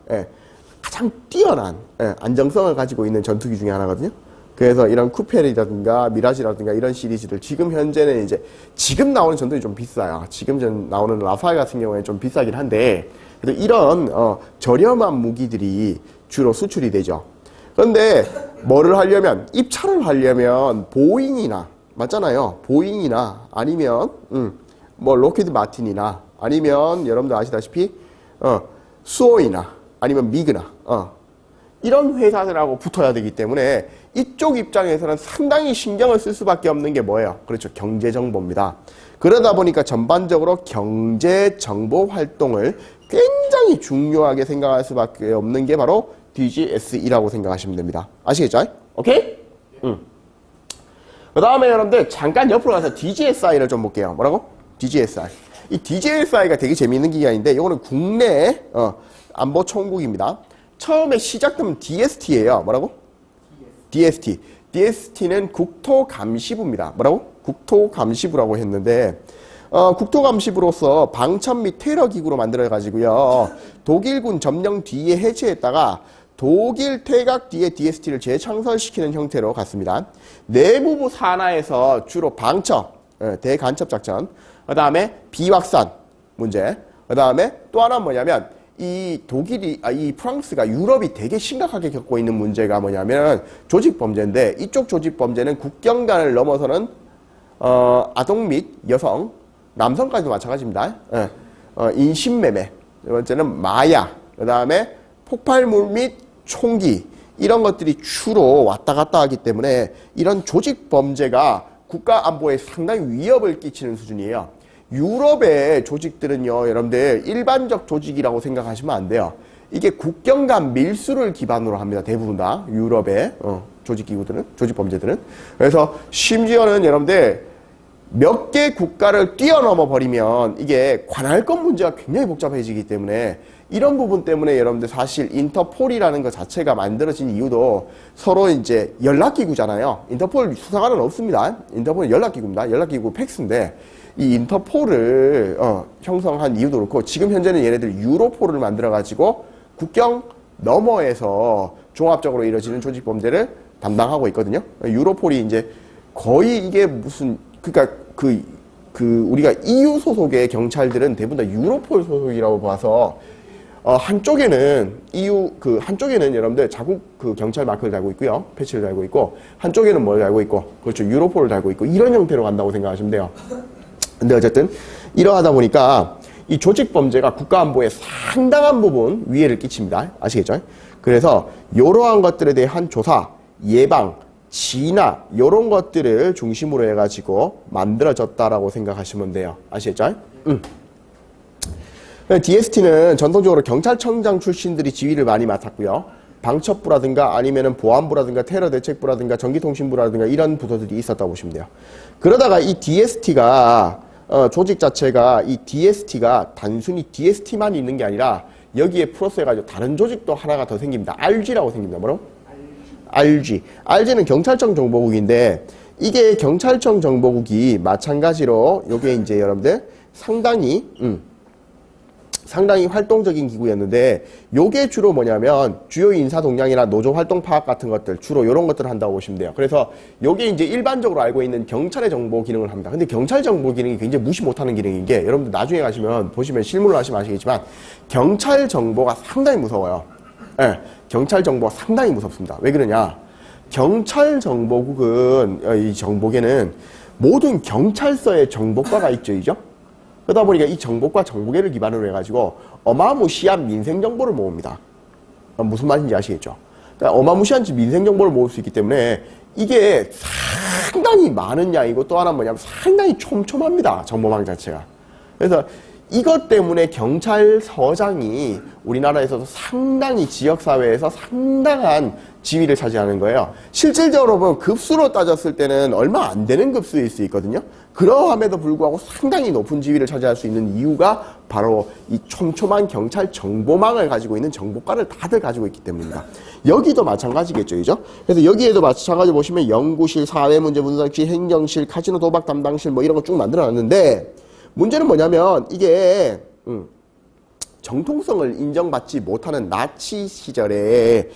Speaker 1: 가장 뛰어난 안정성을 가지고 있는 전투기 중에 하나거든요. 그래서 이런 쿠페리라든가 미라지라든가 이런 시리즈들, 지금 현재는 이제 지금 나오는 전투기 좀 비싸요. 지금 나오는 라파엘 같은 경우에는 좀 비싸긴 한데, 그래도 이런 저렴한 무기들이 주로 수출이 되죠. 그런데 뭐를 하려면, 입찰을 하려면 보잉이나, 맞잖아요. 보잉이나 아니면 뭐 로키드 마틴이나 아니면 여러분들 아시다시피 수호이나 아니면 미그나 이런 회사들하고 붙어야 되기 때문에 이쪽 입장에서는 상당히 신경을 쓸 수밖에 없는 게 뭐예요? 그렇죠. 경제정보입니다. 그러다 보니까 전반적으로 경제정보 활동을 굉장히 중요하게 생각할 수밖에 없는 게 바로 DGSE라고 생각하시면 됩니다. 아시겠죠? 오케이? 그 다음에 여러분들 잠깐 옆으로 가서 DGSI를 좀 볼게요. 뭐라고? DGSI. 이 DGSI가 되게 재미있는 기관인데, 이거는 국내 안보 총국입니다. 처음에 시작되면 DST예요. 뭐라고? DST. DST는 국토감시부입니다. 뭐라고? 국토감시부라고 했는데, 국토감시부로서 방천 및 테러 기구로 만들어가지고요, 독일군 점령 뒤에 해체했다가 독일 퇴각 뒤에 DST를 재창설시키는 형태로 갔습니다. 내무부 산하에서 주로 방첩, 대간첩 작전, 그 다음에 비확산 문제, 그 다음에 또 하나는 뭐냐면, 이 프랑스가 유럽이 되게 심각하게 겪고 있는 문제가 뭐냐면 조직범죄인데, 이쪽 조직범죄는 국경간을 넘어서는 아동 및 여성, 남성까지도 마찬가지입니다. 인신매매, 두 번째는 마약, 그 다음에 폭발물 및 총기, 이런 것들이 주로 왔다 갔다 하기 때문에 이런 조직 범죄가 국가 안보에 상당히 위협을 끼치는 수준이에요. 유럽의 조직들은요, 여러분들 일반적 조직이라고 생각하시면 안 돼요. 이게 국경 간 밀수를 기반으로 합니다. 대부분 다 유럽의 조직기구들은, 조직범죄들은. 그래서 심지어는 여러분들 몇 개 국가를 뛰어넘어 버리면 이게 관할권 문제가 굉장히 복잡해지기 때문에, 이런 부분 때문에 여러분들 사실 인터폴이라는 것 자체가 만들어진 이유도 서로 이제 연락기구잖아요. 인터폴 수사관은 없습니다. 인터폴은 연락기구입니다. 연락기구 팩스인데, 이 인터폴을 형성한 이유도 그렇고 지금 현재는 얘네들 유로폴을 만들어가지고 국경 너머에서 종합적으로 이루어지는 조직 범죄를 담당하고 있거든요. 유로폴이 이제 거의 이게 무슨 그러니까 우리가 EU 소속의 경찰들은 대부분 다 유로폴 소속이라고 봐서 한쪽에는 한쪽에는 여러분들 자국 경찰 마크를 달고 있고요. 패치를 달고 있고 한쪽에는 뭘 달고 있고 그렇죠. 유로폴을 달고 있고 이런 형태로 간다고 생각하시면 돼요. 근데 어쨌든 이러하다 보니까 이 조직 범죄가 국가 안보에 상당한 부분 위해를 끼칩니다. 아시겠죠? 그래서 이러한 것들에 대한 조사, 예방, 진화 이런 것들을 중심으로 해가지고 만들어졌다라고 생각하시면 돼요. 아시겠죠? DST는 전통적으로 경찰청장 출신들이 지휘를 많이 맡았고요. 방첩부라든가 아니면은 보안부라든가 테러대책부라든가 전기통신부라든가 이런 부서들이 있었다고 보시면 돼요. 그러다가 이 DST가 조직 자체가 이 DST가 단순히 DST만 있는 게 아니라 여기에 플러스 해가지고 다른 조직도 하나가 더 생깁니다. RG라고 생깁니다. 뭐라고? RG. RG는 경찰청 정보국인데 이게 경찰청 정보국이 마찬가지로 요게 이제 여러분들 상당히 활동적인 기구였는데 요게 주로 뭐냐면 주요 인사 동향이나 노조 활동 파악 같은 것들 주로 요런 것들을 한다고 보시면 돼요. 그래서 요게 이제 일반적으로 알고 있는 경찰의 정보 기능을 합니다. 근데 경찰 정보 기능이 굉장히 무시 못하는 기능인 게 여러분들 나중에 가시면 보시면 실물로 하시면 아시겠지만 경찰 정보가 상당히 무서워요. 네, 경찰 정보가 상당히 무섭습니다. 왜 그러냐? 경찰 정보국은 이 정보계는 모든 경찰서에 정보과가 있죠, 이죠? 그러다 보니까 이 정보과 정보계를 기반으로 해가지고 어마무시한 민생 정보를 모읍니다. 무슨 말인지 아시겠죠? 그러니까 어마무시한 민생 정보를 모을 수 있기 때문에 이게 상당히 많은 양이고 또 하나 뭐냐면 상당히 촘촘합니다. 정보망 자체가. 그래서 이것 때문에 경찰서장이 우리나라에서도 상당히 지역사회에서 상당한 지위를 차지하는 거예요. 실질적으로 보면 급수로 따졌을 때는 얼마 안 되는 급수일 수 있거든요. 그러함에도 불구하고 상당히 높은 지위를 차지할 수 있는 이유가 바로 이 촘촘한 경찰 정보망을 가지고 있는 정보과를 다들 가지고 있기 때문입니다. 여기도 마찬가지겠죠, 그죠? 그래서 여기에도 마찬가지 보시면 연구실, 사회문제분석실, 행정실, 카지노 도박 담당실 뭐 이런 거 쭉 만들어놨는데 문제는 뭐냐면 이게 정통성을 인정받지 못하는 나치 시절에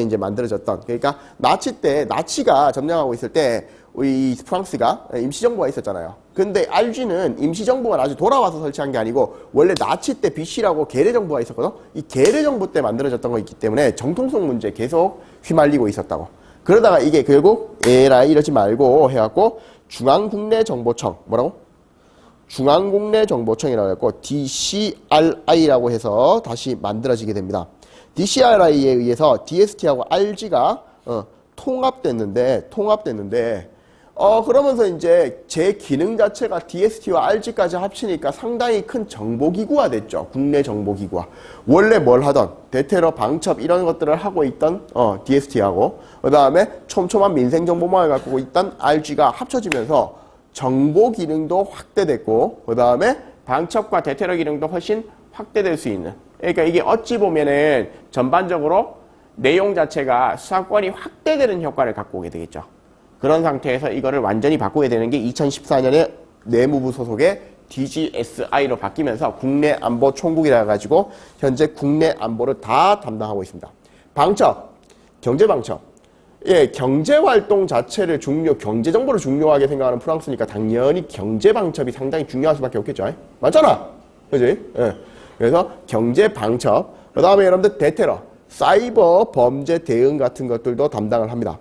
Speaker 1: 이제 만들어졌던 그러니까 나치가 점령하고 있을 때 우리 프랑스가 임시정부가 있었잖아요. 근데 RG는 임시정부가 나중에 돌아와서 설치한 게 아니고 원래 나치 때 BC라고 계례정부가 있었거든. 이 계례정부 때 만들어졌던 거 있기 때문에 정통성 문제에 계속 휘말리고 있었다고. 그러다가 이게 결국 에라이 이러지 말고 해갖고 중앙국내정보청 뭐라고? 중앙국내정보청이라고 했고 DCRI라고 해서 다시 만들어지게 됩니다. DCRI에 의해서 DST하고 RG가 통합됐는데 그러면서 이제 제 기능 자체가 DST와 RG까지 합치니까 상당히 큰 정보기구가 됐죠. 국내 정보기구가. 원래 뭘 하던 대테러, 방첩 이런 것들을 하고 있던 DST하고 그 다음에 촘촘한 민생정보망을 갖고 있던 RG가 합쳐지면서 정보 기능도 확대됐고 그 다음에 방첩과 대테러 기능도 훨씬 확대될 수 있는 그러니까 이게 어찌 보면은 전반적으로 내용 자체가 수사권이 확대되는 효과를 갖고 오게 되겠죠. 그런 상태에서 이거를 완전히 바꾸게 되는 게 2014년에 내무부 소속의 DGSI로 바뀌면서 국내안보총국이라 가지고 현재 국내 안보를 다 담당하고 있습니다. 방첩, 경제방첩. 예, 경제활동 자체를 경제정보를 중요하게 생각하는 프랑스니까 당연히 경제방첩이 상당히 중요할 수밖에 없겠죠. 맞잖아. 그지? 예. 그래서 경제방첩, 그 다음에 여러분들 대테러, 사이버 범죄 대응 같은 것들도 담당을 합니다.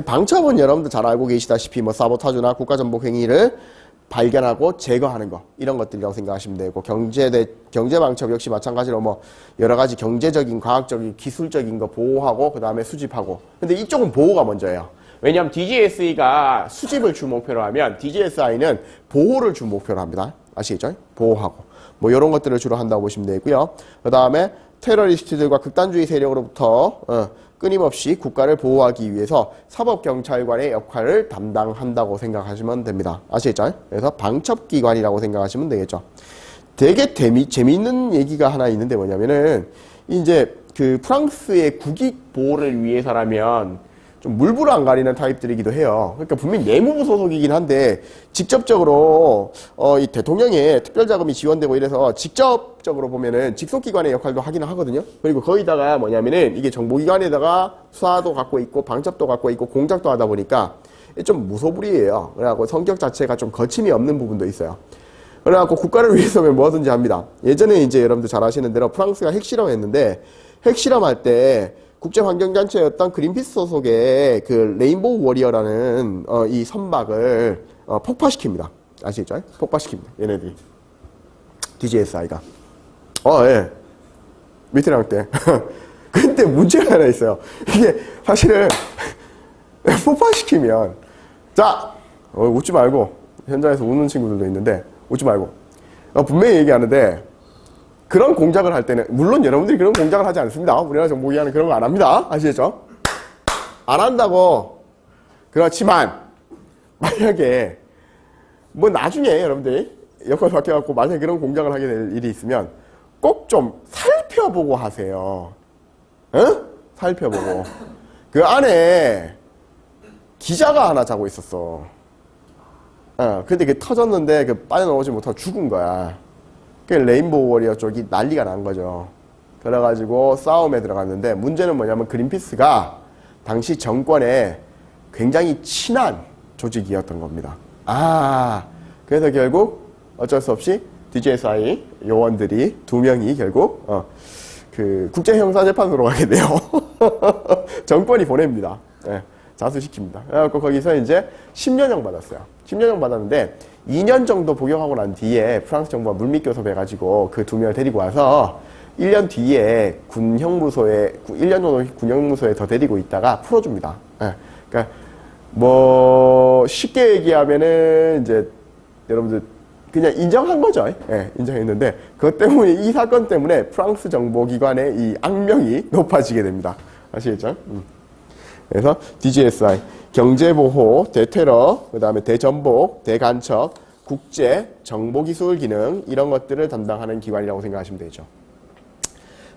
Speaker 1: 방첩은 여러분들 잘 알고 계시다시피 뭐 사보타주나 국가전복행위를 발견하고 제거하는 거 이런 것들이라고 생각하시면 되고 경제방첩 역시 마찬가지로 뭐 여러 가지 경제적인 과학적인 기술적인 거 보호하고 그 다음에 수집하고 근데 이쪽은 보호가 먼저예요. 왜냐하면 DGSE가 수집을 주 목표로 하면 DGSI는 보호를 주 목표로 합니다. 아시겠죠? 보호하고 뭐 이런 것들을 주로 한다고 보시면 되고요. 그 다음에 테러리스트들과 극단주의 세력으로부터 끊임없이 국가를 보호하기 위해서 사법경찰관의 역할을 담당한다고 생각하시면 됩니다. 아시겠죠? 그래서 방첩기관이라고 생각하시면 되겠죠. 되게 재미있는 얘기가 하나 있는데 뭐냐면은 이제 그 프랑스의 국익 보호를 위해서라면 좀 물불 안 가리는 타입들이기도 해요. 그러니까 분명히 내무부 소속이긴 한데 직접적으로 이 대통령의 특별자금이 지원되고 이래서 직접적으로 보면은 직속기관의 역할도 하기는 하거든요. 그리고 거기다가 뭐냐면은 이게 정보기관에다가 수사도 갖고 있고 방첩도 갖고 있고 공작도 하다 보니까 좀 무소불위예요. 그래갖고 성격 자체가 좀 거침이 없는 부분도 있어요. 그래갖고 국가를 위해서면 뭐든지 합니다. 예전에 이제 여러분들 잘 아시는 대로 프랑스가 핵실험했는데 핵실험할 때 국제환경단체였던 그린피스 소속의 그 레인보우 워리어라는 이 선박을 폭파시킵니다. 아시겠죠? 폭파시킵니다. 얘네들이. DJSI가. 예. 미트랑 때. 근데 문제가 하나 있어요. 이게 사실은 폭파시키면 자, 웃지 말고 현장에서 우는 친구들도 있는데 웃지 말고 분명히 얘기하는데 그런 공작을 할 때는 물론 여러분들이 그런 공작을 하지 않습니다. 우리나라 정보기관은 그런 거 안 합니다. 아시겠죠? 안 한다고. 그렇지만 만약에 뭐 나중에 여러분들이 역할 바뀌어갖고 만약에 그런 공작을 하게 될 일이 있으면 꼭 좀 살펴보고 하세요. 응? 살펴보고. 그 안에 기자가 하나 자고 있었어. 근데 그게 터졌는데 그 빠져나오지 못하고 죽은 거야. 그 레인보우 워리어 쪽이 난리가 난 거죠. 그래가지고 싸움에 들어갔는데 문제는 뭐냐면 그린피스가 당시 정권에 굉장히 친한 조직이었던 겁니다. 그래서 결국 어쩔 수 없이 DJSI 요원들이 2명이 결국 그 국제형사재판소로 가게 돼요. 정권이 보냅니다. 네, 자수시킵니다. 그래갖고 거기서 이제 10년형 받았어요. 10년형 받았는데 2년 정도 복역하고 난 뒤에 프랑스 정부가 물밑교섭해가지고 그 2명을 데리고 와서 1년 뒤에 군형무소에 1년 정도 군형무소에 더 데리고 있다가 풀어줍니다. 예. 그러니까 뭐 쉽게 얘기하면은 이제 여러분들 그냥 인정한 거죠. 예, 인정했는데 그것 때문에 이 사건 때문에 프랑스 정보기관의 이 악명이 높아지게 됩니다. 아시겠죠? 그래서 DGSI 경제보호, 대테러, 그 다음에 대전복, 대간첩, 국제, 정보기술 기능 이런 것들을 담당하는 기관이라고 생각하시면 되죠.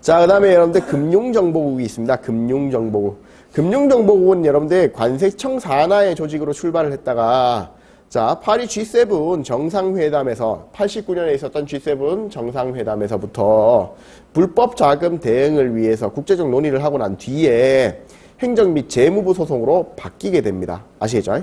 Speaker 1: 자, 그 다음에 여러분들 금융정보국이 있습니다. 금융정보국. 금융정보국은 여러분들 관세청 산하의 조직으로 출발을 했다가 자, 파리 G7 정상회담에서 89년에 있었던 G7 정상회담에서부터 불법 자금 대응을 위해서 국제적 논의를 하고 난 뒤에 행정 및 재무부 소속으로 바뀌게 됩니다. 아시겠죠?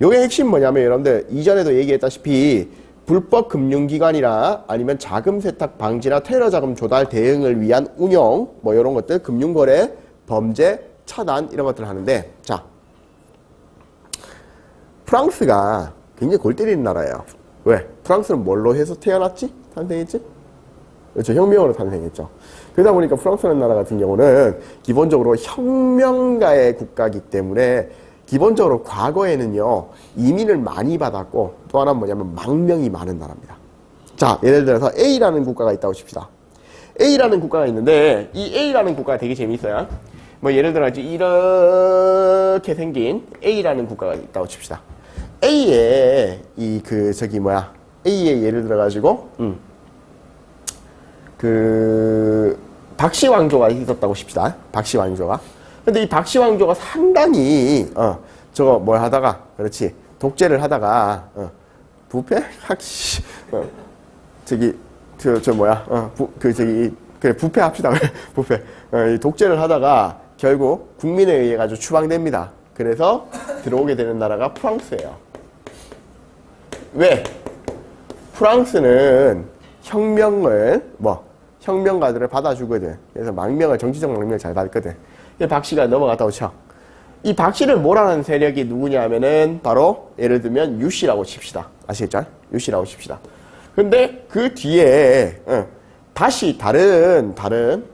Speaker 1: 요게 핵심 뭐냐면 여러분들 이전에도 얘기했다시피 불법 금융기관이나 아니면 자금 세탁 방지나 테러 자금 조달 대응을 위한 운영 뭐 이런 것들 금융거래 범죄 차단 이런 것들을 하는데 자 프랑스가 굉장히 골 때리는 나라예요. 왜? 프랑스는 뭘로 해서 태어났지? 탄생했지? 그렇죠. 혁명으로 탄생했죠. 그러다 보니까 프랑스라는 나라 같은 경우는 기본적으로 혁명가의 국가이기 때문에 기본적으로 과거에는요 이민을 많이 받았고 또 하나는 뭐냐면 망명이 많은 나라입니다. 자, 예를 들어서 A라는 국가가 있다고 칩시다. A라는 국가가 있는데 이 A라는 국가가 되게 재밌어요. 뭐 예를 들어 이렇게 생긴 A라는 국가가 있다고 칩시다. A에 A에 예를 들어 가지고 그 박씨 왕조가 있었다고 칩시다. 박씨 왕조가. 근데 이 박씨 왕조가 상당히 저거 뭐 하다가 그렇지 독재를 하다가 부패 학씨 그래 부패합시다. 부패 이 독재를 하다가 결국 국민에 의해 가지고 추방됩니다. 그래서 들어오게 되는 나라가 프랑스예요. 왜? 프랑스는 혁명가들을 받아주거든. 그래서 정치적 망명을 잘 받거든. 박씨가 넘어갔다고 쳐. 이 박씨를 몰아낸 세력이 누구냐 하면은 바로 예를 들면 유씨라고 칩시다. 아시겠죠? 유씨라고 칩시다. 근데 그 뒤에 다시 다른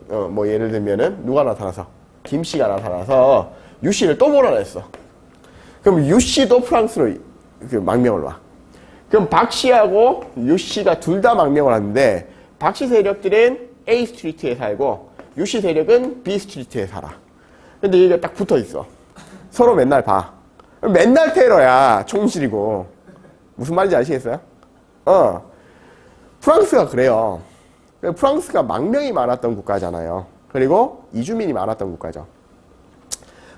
Speaker 1: 뭐 예를 들면은 누가 나타나서 김씨가 나타나서 유씨를 또 몰아냈어. 그럼 유씨도 프랑스로 망명을 와. 그럼 박씨하고 유씨가 둘 다 망명을 하는데 박씨 세력들은 A 스트리트에 살고 유씨 세력은 B 스트리트에 살아. 근데 얘가 딱 붙어 있어. 서로 맨날 봐. 맨날 테러야. 총실이고. 무슨 말인지 아시겠어요? 프랑스가 그래요. 프랑스가 망명이 많았던 국가잖아요. 그리고 이주민이 많았던 국가죠.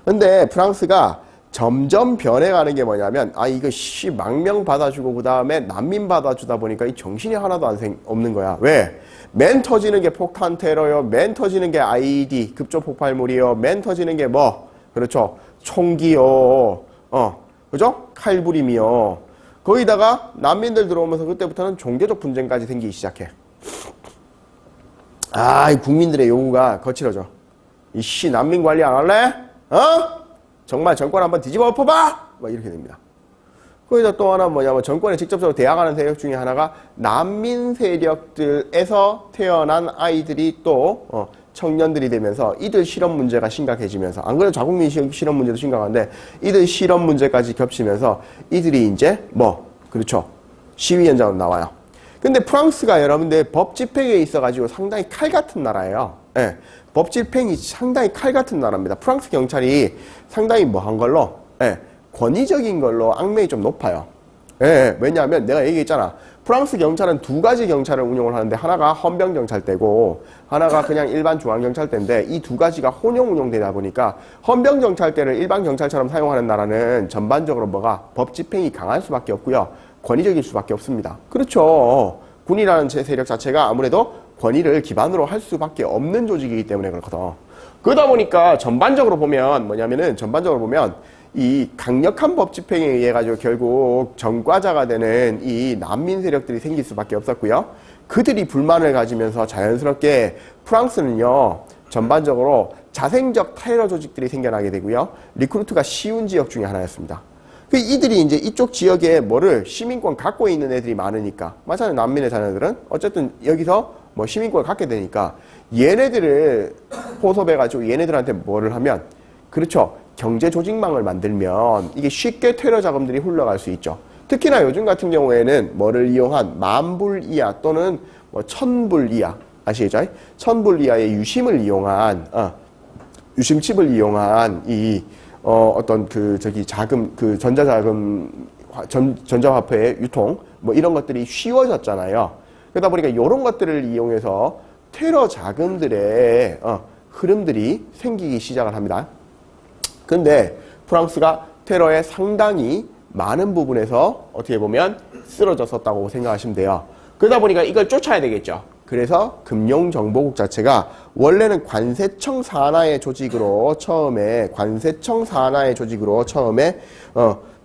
Speaker 1: 근데 프랑스가 점점 변해가는 게 뭐냐면, 이거 망명 받아주고 그 다음에 난민 받아주다 보니까 이 정신이 하나도 없는 거야. 왜? 맨 터지는 게 폭탄 테러요. 맨 터지는 게 IED 급조 폭발물이요. 맨 터지는 게 뭐? 그렇죠. 총기요. 그죠? 칼부림이요. 거기다가 난민들 들어오면서 그때부터는 종교적 분쟁까지 생기기 시작해. 이 국민들의 요구가 거칠어져. 난민 관리 안 할래? 정말 정권 한번 뒤집어 엎어봐! 이렇게 됩니다. 거기다 또 하나 뭐냐면 정권에 직접적으로 대항하는 세력 중에 하나가 난민 세력들에서 태어난 아이들이 또 청년들이 되면서 이들 실업 문제가 심각해지면서, 안 그래도 자국민 실업 문제도 심각한데 이들 실업 문제까지 겹치면서 이들이 이제 그렇죠. 시위 현장으로 나와요. 근데 프랑스가 여러분들 법 집행에 있어가지고 상당히 칼 같은 나라예요. 예. 법 집행이 상당히 칼 같은 나라입니다. 프랑스 경찰이 상당히 한 걸로, 권위적인 걸로 악명이 좀 높아요. 왜냐하면 내가 얘기했잖아. 프랑스 경찰은 두 가지 경찰을 운용을 하는데 하나가 헌병경찰대고 하나가 그냥 일반 중앙경찰대인데 이 두 가지가 혼용 운용되다 보니까 헌병경찰대를 일반 경찰처럼 사용하는 나라는 전반적으로 법 집행이 강할 수밖에 없고요. 권위적일 수밖에 없습니다. 그렇죠. 군이라는 세력 자체가 아무래도 권위를 기반으로 할 수밖에 없는 조직이기 때문에 그렇거든. 그러다 보니까 전반적으로 보면 이 강력한 법 집행에 의해 가지고 결국 전과자가 되는 이 난민 세력들이 생길 수밖에 없었고요. 그들이 불만을 가지면서 자연스럽게 프랑스는요, 전반적으로 자생적 테러 조직들이 생겨나게 되고요. 리크루트가 쉬운 지역 중에 하나였습니다. 이들이 이제 이쪽 지역에 시민권 갖고 있는 애들이 많으니까, 마찬가지로 난민의 자녀들은 어쨌든 여기서 시민권을 갖게 되니까 얘네들을 포섭해가지고 얘네들한테 뭐를 하면, 그렇죠. 경제 조직망을 만들면 이게 쉽게 테러 자금들이 흘러갈 수 있죠. 특히나 요즘 같은 경우에는 뭐를 이용한 만불 이하 또는 1000불 이하, 아시겠죠? 1000불 이하의 유심을 이용한, 유심칩을 이용한 어떤 자금, 전자자금, 전자화폐의 유통, 이런 것들이 쉬워졌잖아요. 그러다 보니까 이런 것들을 이용해서 테러 자금들의 흐름들이 생기기 시작을 합니다. 근데 프랑스가 테러에 상당히 많은 부분에서 어떻게 보면 쓰러졌었다고 생각하시면 돼요. 그러다 보니까 이걸 쫓아야 되겠죠. 그래서 금융정보국 자체가 원래는 관세청 산하의 조직으로 처음에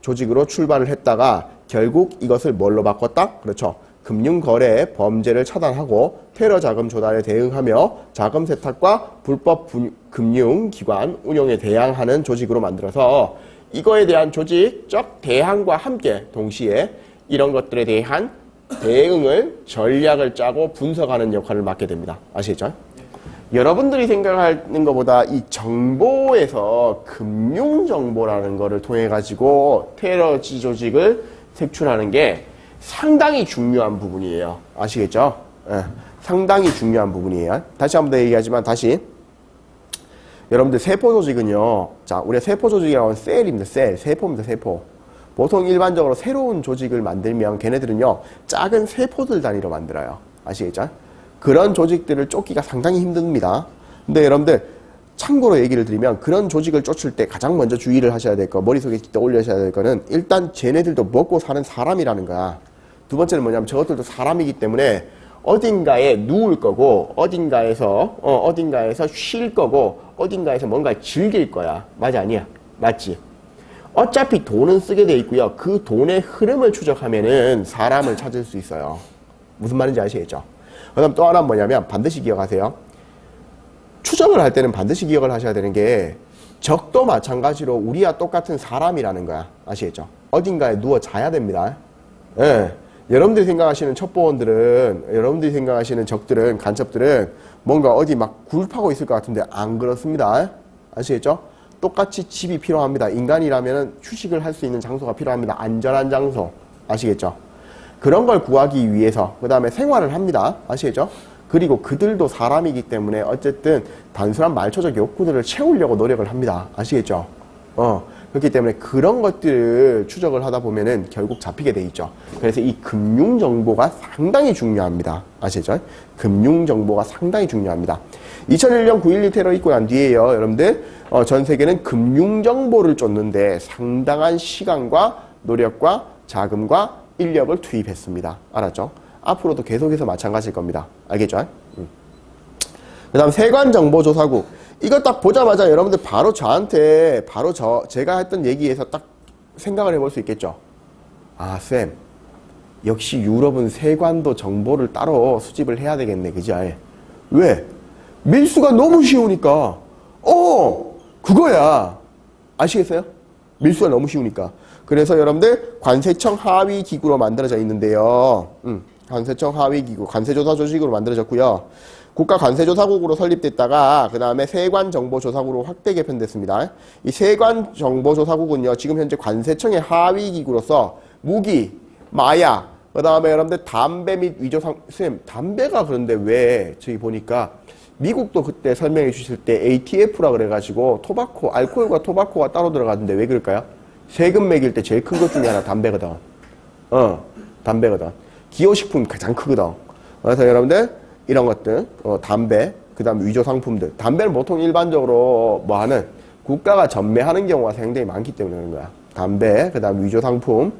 Speaker 1: 조직으로 출발을 했다가 결국 이것을 뭘로 바꿨다? 그렇죠. 금융거래 범죄를 차단하고 테러 자금 조달에 대응하며 자금 세탁과 불법 금융기관 운영에 대항하는 조직으로 만들어서 이거에 대한 조직적 대항과 함께 동시에 이런 것들에 대한 대응을 전략을 짜고 분석하는 역할을 맡게 됩니다. 아시겠죠? 여러분들이 생각하는 것보다 이 정보에서 금융정보라는 거를 통해 가지고 테러지 조직을 색출하는 게 상당히 중요한 부분이에요. 아시겠죠? 상당히 중요한 부분이에요. 다시 한 번 더 얘기하지만 여러분들 세포 조직은요. 자, 우리가 세포 조직이라고 하면 셀입니다. 세포입니다. 세포. 보통 일반적으로 새로운 조직을 만들면 걔네들은요. 작은 세포들 단위로 만들어요. 아시겠죠? 그런 조직들을 쫓기가 상당히 힘듭니다. 근데 여러분들 참고로 얘기를 드리면 그런 조직을 쫓을 때 가장 먼저 주의를 하셔야 될 거, 머릿속에 떠올리셔야 될 거는 일단 쟤네들도 먹고 사는 사람이라는 거야. 두 번째는 뭐냐면 저것들도 사람이기 때문에 어딘가에 누울 거고 어딘가에서 쉴 거고 어딘가에서 뭔가 즐길 거야. 맞아 아니야? 맞지? 어차피 돈은 쓰게 돼 있고요. 그 돈의 흐름을 추적하면은 사람을 찾을 수 있어요. 무슨 말인지 아시겠죠? 그다음 또 하나는 뭐냐면 반드시 기억하세요. 추적을 할 때는 반드시 기억을 하셔야 되는 게 적도 마찬가지로 우리와 똑같은 사람이라는 거야. 아시겠죠? 어딘가에 누워 자야 됩니다. 예. 여러분들이 생각하시는 첩보원들은, 여러분들이 생각하시는 적들은, 간첩들은 뭔가 어디 막 굴파고 있을 것 같은데 안 그렇습니다. 아시겠죠? 똑같이 집이 필요합니다. 인간이라면 휴식을 할 수 있는 장소가 필요합니다. 안전한 장소. 아시겠죠? 그런 걸 구하기 위해서 그 다음에 생활을 합니다. 아시겠죠? 그리고 그들도 사람이기 때문에 어쨌든 단순한 말초적 욕구들을 채우려고 노력을 합니다. 아시겠죠? 그렇기 때문에 그런 것들을 추적을 하다 보면은 결국 잡히게 돼 있죠. 그래서 이 금융정보가 상당히 중요합니다. 아시죠? 금융정보가 상당히 중요합니다. 2001년 9.12 테러 있고 난 뒤에요. 여러분들 전 세계는 금융정보를 쫓는데 상당한 시간과 노력과 자금과 인력을 투입했습니다. 알았죠? 앞으로도 계속해서 마찬가지일 겁니다. 알겠죠? 그 다음 세관정보조사국. 이거 딱 보자마자 여러분들 바로 저한테 제가 했던 얘기에서 딱 생각을 해볼 수 있겠죠. 아, 쌤, 역시 유럽은 세관도 정보를 따로 수집을 해야 되겠네. 그지? 왜? 밀수가 너무 쉬우니까. 그거야. 아시겠어요? 밀수가 너무 쉬우니까. 그래서 여러분들 관세청 하위 기구로 만들어져 있는데요. 관세청 하위 기구, 관세조사 조직으로 만들어졌고요. 국가관세조사국으로 설립됐다가 그 다음에 세관정보조사국으로 확대 개편됐습니다. 이 세관정보조사국은요, 지금 현재 관세청의 하위 기구로서 무기, 마약, 그 다음에 여러분들 담배 및 위조상, 선생님, 담배가 그런데 왜 저기 보니까 미국도 그때 설명해 주실 때 ATF라 그래가지고 토바코, 알코올과 토바코가 따로 들어가던데 왜 그럴까요? 세금 매길 때 제일 큰 것 중에 하나 담배거든. 담배거든. 기호식품 가장 크거든. 그래서 여러분들 이런 것들, 담배, 그 다음 위조 상품들. 담배는 보통 일반적으로 뭐 하는 국가가 전매하는 경우가 상당히 많기 때문에 그런 거야. 담배, 그 다음 위조 상품.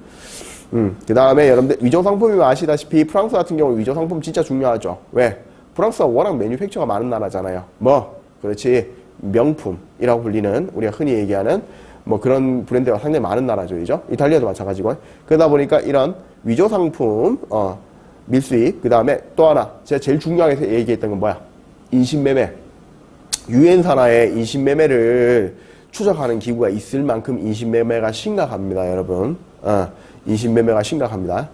Speaker 1: 그 다음에 여러분들 위조 상품이면 아시다시피 프랑스 같은 경우 위조 상품 진짜 중요하죠. 왜? 프랑스가 워낙 매뉴팩처가 많은 나라잖아요. 그렇지. 명품이라고 불리는 우리가 흔히 얘기하는 뭐 그런 브랜드가 상당히 많은 나라죠. 그죠? 이탈리아도 마찬가지고. 그러다 보니까 이런 위조 상품, 밀수입, 그 다음에 또 하나 제가 제일 중요하게 얘기했던 건 뭐야? 인신매매. 유엔 산하에 인신매매를 추적하는 기구가 있을 만큼 인신매매가 심각합니다, 여러분. 인신매매가 심각합니다.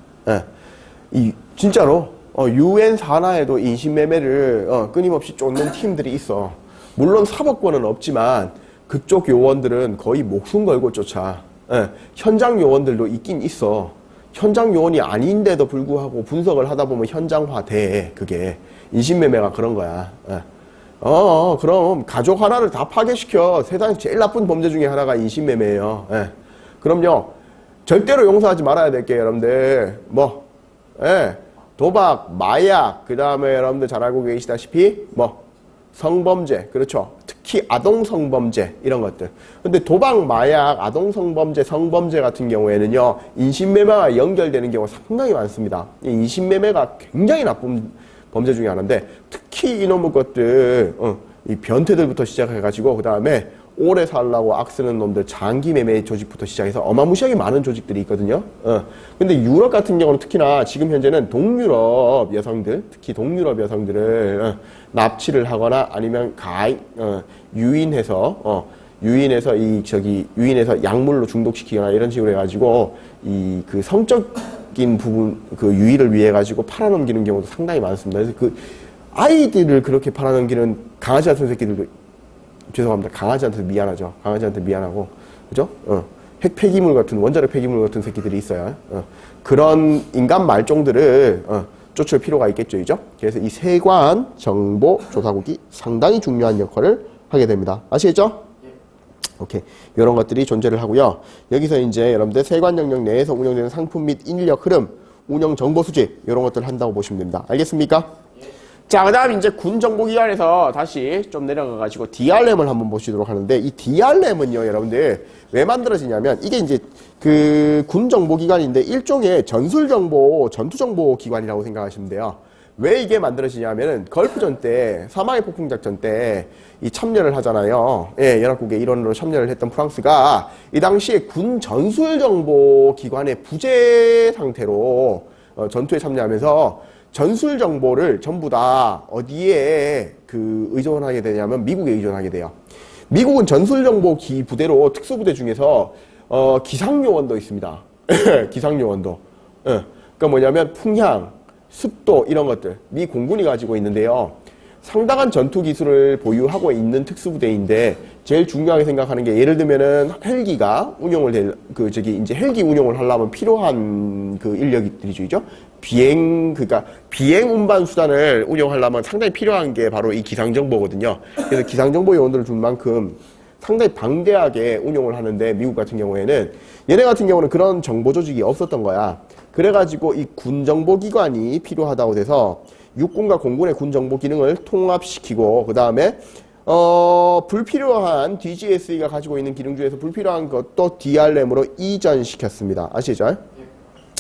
Speaker 1: 진짜로 유엔 산하에도 인신매매를 끊임없이 쫓는 팀들이 있어. 물론 사법권은 없지만 그쪽 요원들은 거의 목숨 걸고 쫓아. 현장 요원들도 있긴 있어. 현장 요원이 아닌데도 불구하고 분석을 하다 보면 현장화돼. 그게 인신매매가 그런 거야. 그럼 가족 하나를 다 파괴시켜. 세상에서 제일 나쁜 범죄 중에 하나가 인신매매예요. 그럼요, 절대로 용서하지 말아야 될 게 여러분들 도박, 마약, 그 다음에 여러분들 잘 알고 계시다시피 성범죄, 그렇죠. 특히 아동 성범죄 이런 것들. 근데 도박, 마약, 아동 성범죄, 성범죄 같은 경우에는요, 인신매매가 연결되는 경우가 상당히 많습니다. 이 인신매매가 굉장히 나쁜 범죄 중에 하나인데, 특히 이놈의 것들, 이 변태들부터 시작해가지고 그 다음에 오래 살라고 악쓰는 놈들, 장기 매매 조직부터 시작해서 어마무시하게 많은 조직들이 있거든요. 근데 유럽 같은 경우는 특히나 지금 현재는 동유럽 여성들, 특히 동유럽 여성들을 납치를 하거나 아니면 유인해서 유인해서 약물로 중독시키거나 이런 식으로 해가지고 그 성적인 부분, 그 유의를 위해 가지고 팔아넘기는 경우도 상당히 많습니다. 그래서 그 아이들을 그렇게 팔아넘기는 강아지 같은 새끼들도, 죄송합니다. 강아지한테 미안하죠. 강아지한테 미안하고, 그죠? 핵 폐기물 같은, 원자력 폐기물 같은 새끼들이 있어요. 그런 인간 말종들을 쫓을 필요가 있겠죠, 그죠? 그래서 이 세관 정보 조사국이 상당히 중요한 역할을 하게 됩니다. 아시겠죠? 오케이. 이런 것들이 존재를 하고요. 여기서 이제 여러분들 세관 영역 내에서 운영되는 상품 및 인력 흐름, 운영 정보 수집, 이런 것들을 한다고 보시면 됩니다. 알겠습니까? 자, 그 다음 이제 군정보기관에서 다시 좀 내려가가지고 DRM을 한번 보시도록 하는데, 이 DRM은요, 여러분들 왜 만들어지냐면, 이게 이제 그 군정보기관인데 일종의 전술정보, 전투정보기관이라고 생각하시면 돼요. 왜 이게 만들어지냐면은 걸프전 때, 사마의 폭풍작전 때 이 참여를 하잖아요. 연합국의 일원으로 참여를 했던 프랑스가 이 당시에 군 전술정보기관의 부재 상태로 전투에 참여하면서 전술 정보를 전부 다 어디에 의존하게 되냐면 미국에 의존하게 돼요. 미국은 전술 정보 부대로 특수부대 중에서 기상요원도 있습니다. 기상요원도. 그러니까 뭐냐면 풍향, 습도 이런 것들 미 공군이 가지고 있는데요. 상당한 전투 기술을 보유하고 있는 특수부대인데 제일 중요하게 생각하는 게, 예를 들면은 헬기가 운용을 이제 헬기 운용을 하려면 필요한 그 인력들이죠. 그러니까 비행 운반 수단을 운영하려면 상당히 필요한 게 바로 이 기상정보거든요. 그래서 기상정보 요원들을 준 만큼 상당히 방대하게 운용을 하는데, 미국 같은 경우에는, 얘네 같은 경우는 그런 정보 조직이 없었던 거야. 그래가지고 이 군정보기관이 필요하다고 돼서 육군과 공군의 군 정보 기능을 통합시키고 그 다음에 불필요한 DGSE가 가지고 있는 기능 중에서 불필요한 것도 DRM으로 이전시켰습니다. 아시죠?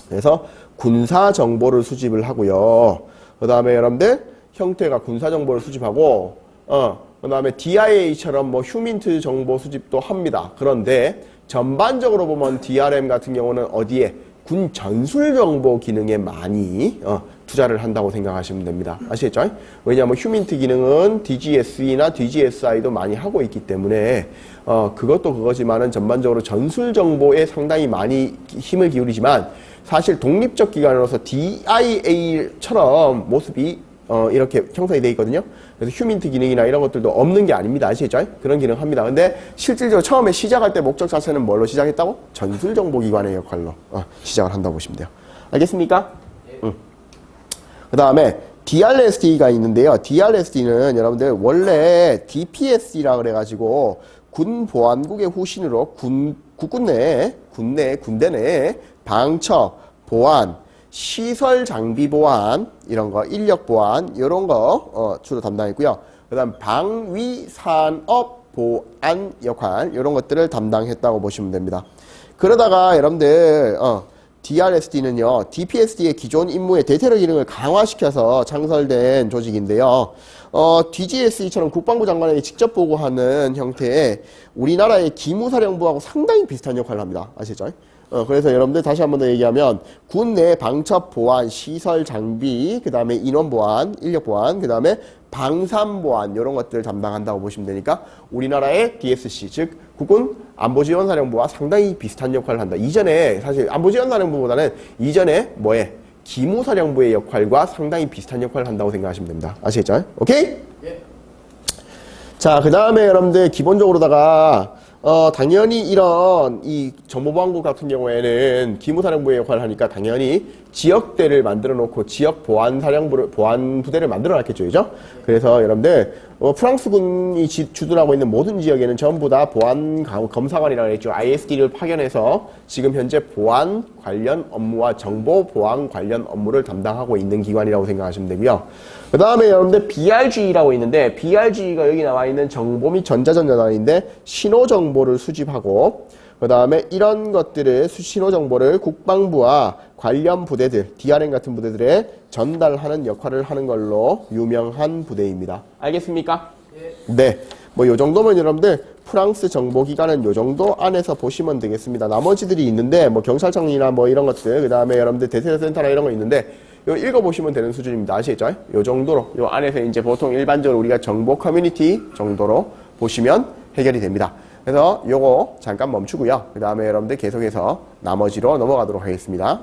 Speaker 1: 그래서 군사 정보를 수집을 하고요. 그 다음에 여러분들 형태가 군사 정보를 수집하고 그 다음에 DIA처럼 뭐 휴민트 정보 수집도 합니다. 그런데 전반적으로 보면 DRM 같은 경우는 어디에? 군 전술 정보 기능에 많이 투자를 한다고 생각하시면 됩니다. 아시겠죠? 왜냐하면 휴민트 기능은 DGSE나 DGSI도 많이 하고 있기 때문에 그것도 그거지만은 전반적으로 전술 정보에 상당히 많이 힘을 기울이지만 사실 독립적 기관으로서 DIA처럼 모습이 이렇게 형성이 되어 있거든요. 그래서 휴민트 기능이나 이런 것들도 없는 게 아닙니다. 아시겠죠? 그런 기능 합니다. 근데 실질적으로 처음에 시작할 때 목적 자체는 뭘로 시작했다고? 전술정보기관의 역할로 시작을 한다고 보시면 돼요. 알겠습니까? 그 다음에 DRSD가 있는데요. DRSD는 여러분들 원래 DPSD라 그래가지고 군보안국의 후신으로 군대 내 방처, 보안, 시설 장비 보안, 이런 거, 인력 보안, 이런 거, 주로 담당했고요. 그 다음 방위 산업 보안 역할, 이런 것들을 담당했다고 보시면 됩니다. 그러다가 여러분들, DRSD는요, DPSD의 기존 임무의 대테러 기능을 강화시켜서 창설된 조직인데요. DGSE처럼 국방부 장관에게 직접 보고하는 형태의 우리나라의 기무사령부하고 상당히 비슷한 역할을 합니다. 아시죠? 그래서 여러분들 다시 한 번 더 얘기하면 군 내 방첩 보안, 시설 장비, 그 다음에 인원 보안, 인력 보안, 그 다음에 방산 보안 이런 것들을 담당한다고 보시면 되니까 우리나라의 DSC 즉 국군 안보지원사령부와 상당히 비슷한 역할을 한다. 이전에 사실 안보지원사령부보다는 이전에 기무사령부의 역할과 상당히 비슷한 역할을 한다고 생각하시면 됩니다. 아시겠죠? 오케이? 예. 자, 그 다음에 여러분들 기본적으로다가 당연히 이런 이 정보보안국 같은 경우에는 기무사령부의 역할을 하니까 당연히 지역대를 만들어 놓고 지역 보안부대를 만들어 놨겠죠. 그죠? 그래서 여러분들 프랑스군이 주둔하고 있는 모든 지역에는 전부 다 보안 검사관이라고 했죠. ISD를 파견해서 지금 현재 보안 관련 업무와 정보 보안 관련 업무를 담당하고 있는 기관이라고 생각하시면 되고요. 그 다음에 여러분들 BRG라고 있는데 BRG가 여기 나와 있는 정보 및 전자전자단인데 신호정보를 수집하고 그 다음에 이런 것들을 신호정보를 국방부와 관련 부대들, DRM 같은 부대들에 전달하는 역할을 하는 걸로 유명한 부대입니다. 알겠습니까? 예. 네. 뭐 요 정도면 여러분들 프랑스 정보기관은 요 정도 안에서 보시면 되겠습니다. 나머지들이 있는데 뭐 경찰청이나 뭐 이런 것들, 그 다음에 여러분들 대세센터나 이런 거 있는데 요 읽어보시면 되는 수준입니다. 아시겠죠? 요 정도로 요 안에서 이제 보통 일반적으로 우리가 정보 커뮤니티 정도로 보시면 해결이 됩니다. 그래서 요거 잠깐 멈추고요. 그 다음에 여러분들 계속해서 나머지로 넘어가도록 하겠습니다.